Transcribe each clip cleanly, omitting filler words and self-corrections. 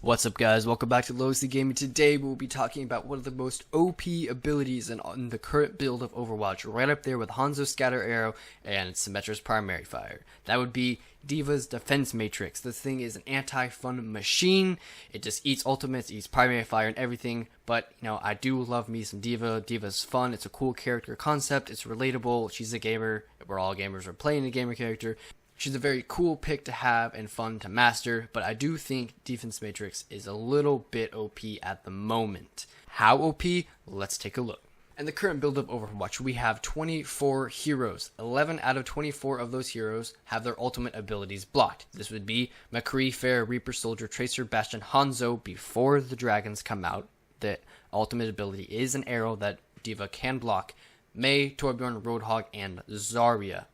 What's up, guys? Welcome back to LowestLeagueGaming. Today we'll be talking about one of the most OP abilities in the current build of Overwatch, right up there with Hanzo's Scatter Arrow and Symmetra's Primary Fire. That would be D.VA's Defense Matrix. This thing is an anti-fun machine. It just eats ultimates, eats Primary Fire and everything, but, you know, I do love me some D.Va. D.Va's fun. It's a cool character concept. It's relatable. She's a gamer. We're all gamers. We're playing a gamer character. She's a very cool pick to have and fun to master, but I do think Defense Matrix is a little bit OP at the moment. How OP? Let's take a look. In the current build of Overwatch, we have 24 heroes. 11 out of 24 of those heroes have their ultimate abilities blocked. This would be McCree, Pharah, Reaper, Soldier, Tracer, Bastion, Hanzo before the dragons come out. The ultimate ability is an arrow that D.Va can block. Mei, Torbjorn, Roadhog, and Zarya.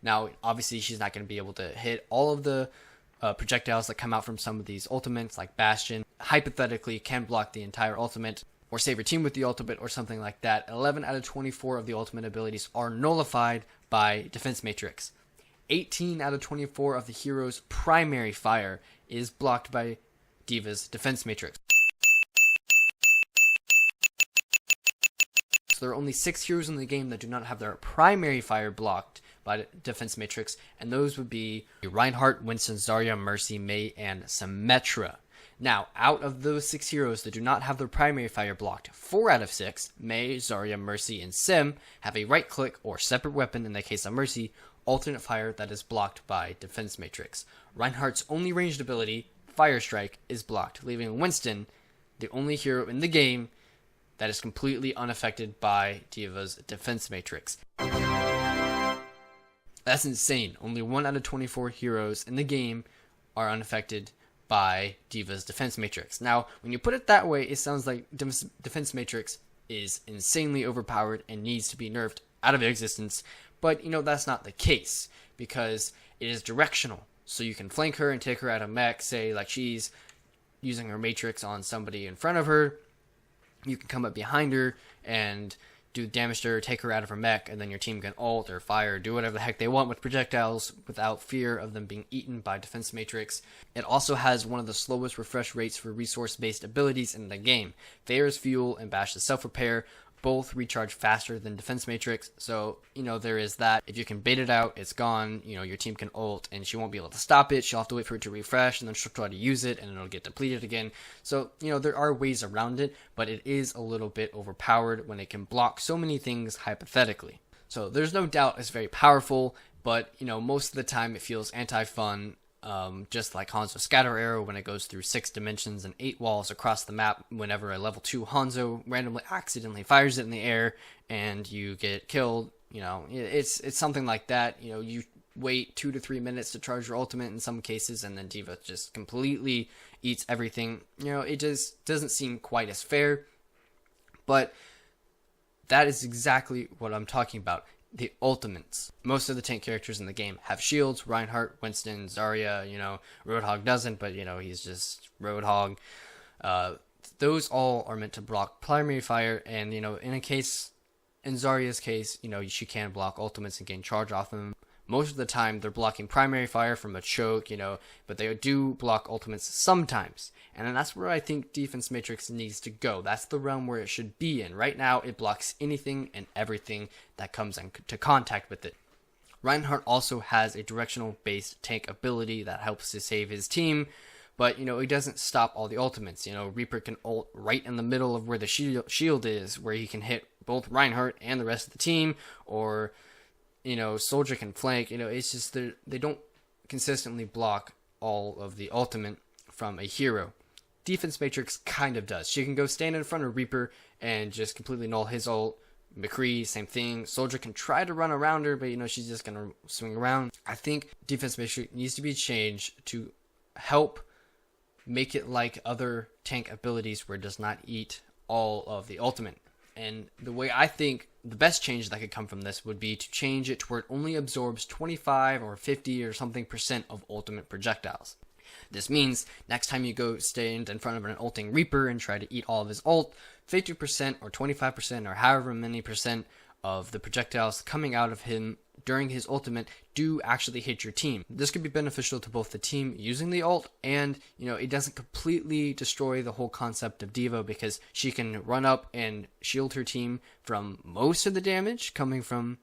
Now, obviously, she's not going to be able to hit all of the projectiles that come out from some of these ultimates, like Bastion. Hypothetically, can block the entire ultimate, or save her team with the ultimate, or something like that. 11 out of 24 of the ultimate abilities are nullified by Defense Matrix. 18 out of 24 of the hero's primary fire is blocked by D.Va's Defense Matrix. So there are only 6 heroes in the game that do not have their primary fire blocked by Defense Matrix, and those would be Reinhardt, Winston, Zarya, Mercy, Mei, and Symmetra. Now, out of those 6 heroes that do not have their primary fire blocked, 4 out of 6, Mei, Zarya, Mercy, and Sim, have a right-click or separate weapon, in the case of Mercy, alternate fire that is blocked by Defense Matrix. Reinhardt's only ranged ability, Fire Strike, is blocked, leaving Winston the only hero in the game that is completely unaffected by D.Va's Defense Matrix. That's insane. Only 1 out of 24 heroes in the game are unaffected by D.Va's Defense Matrix. Now, when you put it that way, it sounds like Defense Matrix is insanely overpowered and needs to be nerfed out of existence. But, you know, that's not the case, because it is directional. So you can flank her and take her out of mech, say, like she's using her Matrix on somebody in front of her. You can come up behind her and do damage to her, take her out of her mech, and then your team can ult or fire, do whatever the heck they want with projectiles without fear of them being eaten by Defense Matrix. It also has one of the slowest refresh rates for resource-based abilities in the game. Pharah's Fuel and Bash's Self-Repair both recharge faster than Defense Matrix, so, you know, there is that. If you can bait it out, it's gone, you know, your team can ult, and she won't be able to stop it. She'll have to wait for it to refresh, and then she'll try to use it, and it'll get depleted again. So, you know, there are ways around it, but it is a little bit overpowered when it can block so many things hypothetically. So there's no doubt it's very powerful, but, you know, most of the time it feels anti-fun. Just like Hanzo's Scatter Arrow when it goes through 6 dimensions and 8 walls across the map whenever a level 2 Hanzo randomly accidentally fires it in the air and you get killed. You know, it's something like that. You know, you wait 2 to 3 minutes to charge your ultimate in some cases, and then D.Va just completely eats everything. You know, it just doesn't seem quite as fair, but that is exactly what I'm talking about. The ultimates. Most of the tank characters in the game have shields. Reinhardt, Winston, Zarya, you know, Roadhog doesn't, but, you know, he's just Roadhog. Those all are meant to block primary fire, and, you know, in Zarya's case, you know, she can block ultimates and gain charge off them. Most of the time, they're blocking primary fire from a choke, you know, but they do block ultimates sometimes. And that's where I think Defense Matrix needs to go. That's the realm where it should be in. Right now, it blocks anything and everything that comes into contact with it. Reinhardt also has a directional-based tank ability that helps to save his team, but, you know, it doesn't stop all the ultimates. You know, Reaper can ult right in the middle of where the shield is, where he can hit both Reinhardt and the rest of the team, or, you know, Soldier can flank. You know, it's just they don't consistently block all of the ultimate from a hero. Defense Matrix kind of does. She can go stand in front of Reaper and just completely null his ult. McCree, same thing. Soldier can try to run around her, but, you know, she's just going to swing around. I think Defense Matrix needs to be changed to help make it like other tank abilities where it does not eat all of the ultimate. And the way I think the best change that could come from this would be to change it to where it only absorbs 25 or 50 or something % of ultimate projectiles. This means next time you go stand in front of an ulting Reaper and try to eat all of his ult, 50% or 25% or however many % of the projectiles coming out of him during his ultimate do actually hit your team. This could be beneficial to both the team using the ult, and it doesn't completely destroy the whole concept of D.Va, because she can run up and shield her team from most of the damage coming from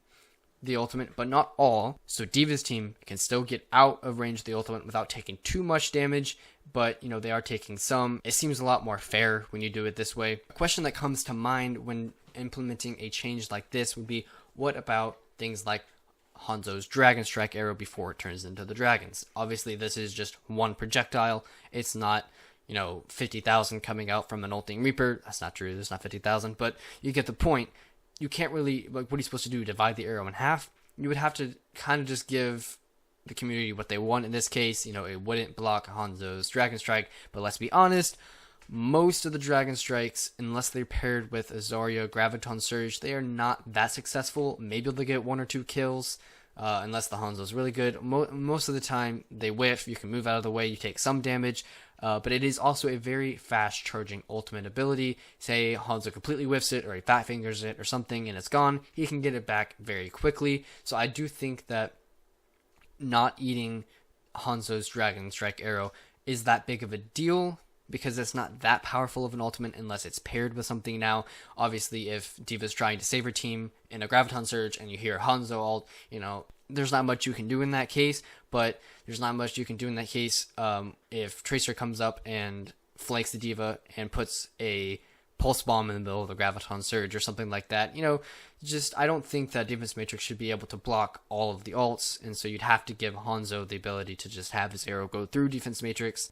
the ultimate, but not all. So D.Va's team can still get out of range of the ultimate without taking too much damage, but they are taking some. It seems a lot more fair when you do it this way. A question that comes to mind when implementing a change like this would be, what about things like Hanzo's Dragon Strike arrow before it turns into the dragons? Obviously this is just one projectile. It's not 50,000 coming out from an ulting Reaper. That's not true, there's not 50,000, but you get the point. You can't really, what are you supposed to do, divide the arrow in half? You would have to kind of just give the community what they want. In this case, it wouldn't block Hanzo's Dragon Strike, but let's be honest, most of the Dragon Strikes, unless they're paired with a Zarya Graviton Surge, they are not that successful. Maybe they'll get 1 or 2 kills, unless the Hanzo's really good. Most of the time, they whiff, you can move out of the way, you take some damage, but it is also a very fast charging ultimate ability. Say Hanzo completely whiffs it, or he fat fingers it or something, and it's gone, he can get it back very quickly. So I do think that not eating Hanzo's Dragon Strike arrow is that big of a deal, because it's not that powerful of an ultimate unless it's paired with something. Now, obviously, if D.Va's trying to save her team in a Graviton Surge and you hear Hanzo ult, there's not much you can do in that case, but there's not much you can do in that case if Tracer comes up and flanks the D.Va and puts a Pulse Bomb in the middle of the Graviton Surge or something like that. I don't think that Defense Matrix should be able to block all of the ults, and so you'd have to give Hanzo the ability to just have his arrow go through Defense Matrix.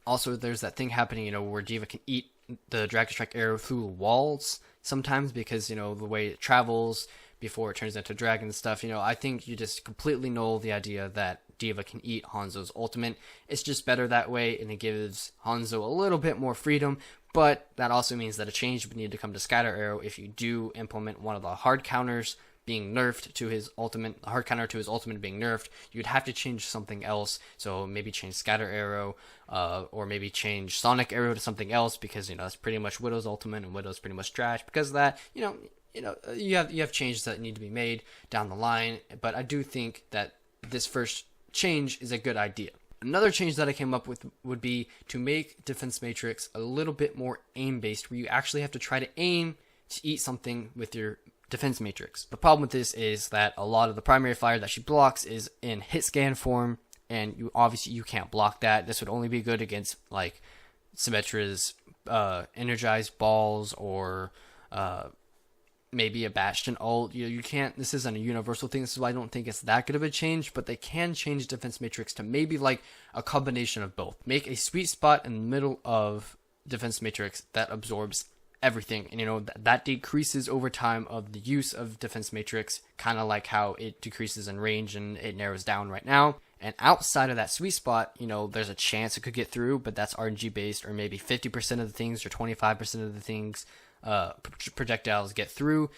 Also, there's that thing happening, where D.Va can eat the Dragon Strike arrow through walls sometimes, because, the way it travels before it turns into dragon stuff. I think you just completely null the idea that D.Va can eat Hanzo's ultimate. It's just better that way, and it gives Hanzo a little bit more freedom, but that also means that a change would need to come to Scatter Arrow if you do implement one of the hard counters being nerfed to his ultimate, the hard counter to his ultimate being nerfed. You'd have to change something else, so maybe change Scatter Arrow, or maybe change Sonic Arrow to something else, because that's pretty much Widow's ultimate, and Widow's pretty much trash. Because of that, you have changes that need to be made down the line. But I do think that this first change is a good idea. Another change that I came up with would be to make Defense Matrix a little bit more aim based, where you actually have to try to aim to eat something with your Defense Matrix. The problem with this is that a lot of the primary fire that she blocks is in hit scan form, and you can't block that. This would only be good against like Symmetra's energized balls, or maybe a Bastion ult. You can't, this isn't a universal thing. This is why I don't think it's that good of a change, but they can change Defense Matrix to maybe like a combination of both. Make a sweet spot in the middle of Defense Matrix that absorbs everything, and that decreases over time of the use of Defense Matrix, kind of like how it decreases in range and it narrows down right now. And outside of that sweet spot, there's a chance it could get through, but that's RNG based, or maybe 50% of the things or 25% of the things projectiles get through.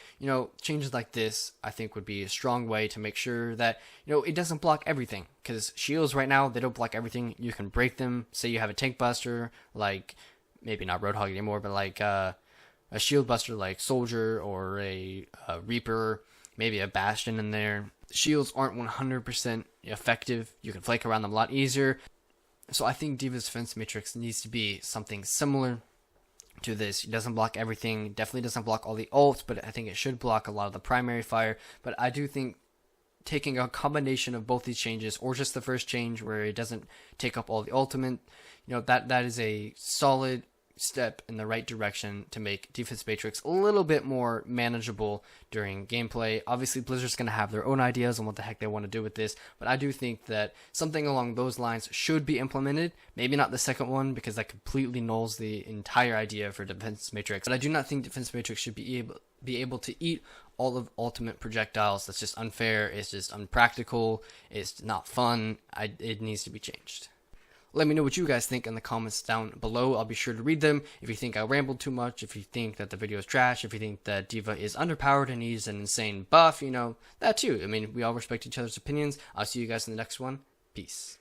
Changes like this I think would be a strong way to make sure that it doesn't block everything, because shields right now, they don't block everything. You can break them. Say you have a tank buster, like maybe not Roadhog anymore, but like a shield buster like Soldier, or a Reaper, maybe a Bastion in there. Shields aren't 100% effective. You can flake around them a lot easier. So I think D.Va's Defense Matrix needs to be something similar to this. It doesn't block everything, definitely doesn't block all the ults, but I think it should block a lot of the primary fire. But I do think taking a combination of both these changes, or just the first change where it doesn't take up all the ultimate, that is a solid step in the right direction to make Defense Matrix a little bit more manageable during gameplay. Obviously, Blizzard's going to have their own ideas on what the heck they want to do with this, but I do think that something along those lines should be implemented. Maybe not the second one, because that completely nulls the entire idea for Defense Matrix. But I do not think Defense Matrix should be able to eat all of ultimate projectiles. That's just unfair. It's just unpractical. It's not fun. It needs to be changed. Let me know what you guys think in the comments down below. I'll be sure to read them. If you think I rambled too much, if you think that the video is trash, if you think that D.Va is underpowered and needs an insane buff, that too. We all respect each other's opinions. I'll see you guys in the next one. Peace.